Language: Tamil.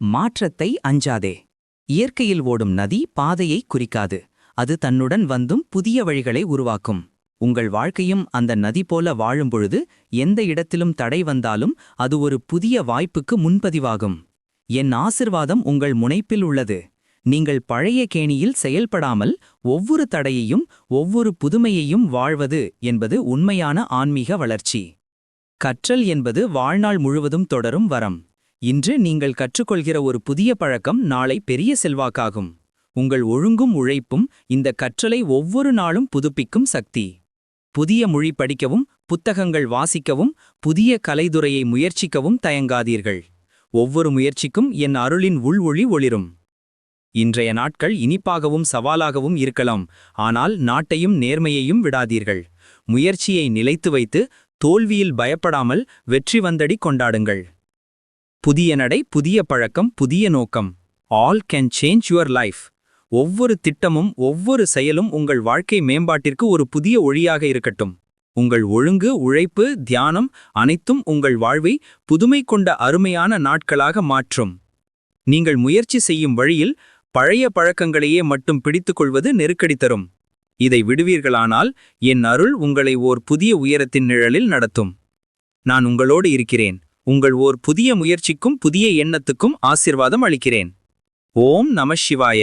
மாற்றத்தை அஞ்சாதே. இயற்கையில் ஓடும் நதி பாதையை குறிக்காது. அது தன்னுடன் வந்தும் புதிய வழிகளை உருவாக்கும். உங்கள் வாழ்க்கையும் அந்த நதி போல வாழும்பொழுது எந்த இடத்திலும் தடை வந்தாலும் அது ஒரு புதிய வாய்ப்புக்கு முன்பதிவாகும். என் ஆசிர்வாதம் உங்கள் முனைப்பில் உள்ளது. நீங்கள் பழைய கேணியில் செயல்படாமல் ஒவ்வொரு தடையையும் ஒவ்வொரு புதுமையையும் வாழ்வது என்பது உண்மையான ஆன்மீக வளர்ச்சி. கற்றல் என்பது வாழ்நாள் முழுவதும் தொடரும் வரம். இன்று நீங்கள் கற்றுக்கொள்கிற ஒரு புதிய பழக்கம் நாளை பெரிய செல்வாக்காகும். உங்கள் ஒழுங்கும் உழைப்பும் இந்த கற்றலை ஒவ்வொரு நாளும் புதுப்பிக்கும் சக்தி. புதிய மொழி படிக்கவும், புத்தகங்கள் வாசிக்கவும், புதிய கலைத்துறையை முயற்சிக்கவும் தயங்காதீர்கள். ஒவ்வொரு முயற்சிக்கும் என் அருளின் ஒளி ஒளிரும். இன்றைய நாட்கள் இனிப்பாகவும் சவாலாகவும் இருக்கலாம். ஆனால் நாட்டையும் நேர்மையையும் விடாதீர்கள். முயற்சியை நிலைத்து வைத்து தோல்வியில் பயப்படாமல் வெற்றி வந்தடி கொண்டாடுங்கள். புதிய நடை, புதிய பழக்கம், புதிய நோக்கம். All can change your life. ஒவ்வொரு திட்டமும் ஒவ்வொரு செயலும் உங்கள் வாழ்க்கை மேம்பாட்டிற்கு ஒரு புதிய ஒளியாக இருக்கட்டும். உங்கள் ஒழுங்கு, உழைப்பு, தியானம் அனைத்தும் உங்கள் வாழ்வை புதுமை கொண்ட அருமையான நாட்களாக மாற்றும். நீங்கள் முயற்சி செய்யும் வழியில் பழைய பழக்கங்களையே மட்டும் பிடித்துக்கொள்வது நெருக்கடி தரும். இதை விடுவீர்களானால் என் அருள் உங்களை ஓர் புதிய உயரத்தின் நிழலில் நடத்தும். நான் உங்களோடு இருக்கிறேன். உங்கள் ஓர் புதிய முயற்சிக்கும் புதிய எண்ணத்துக்கும் ஆசிர்வாதம் அளிக்கிறேன். ஓம் நம சிவாய.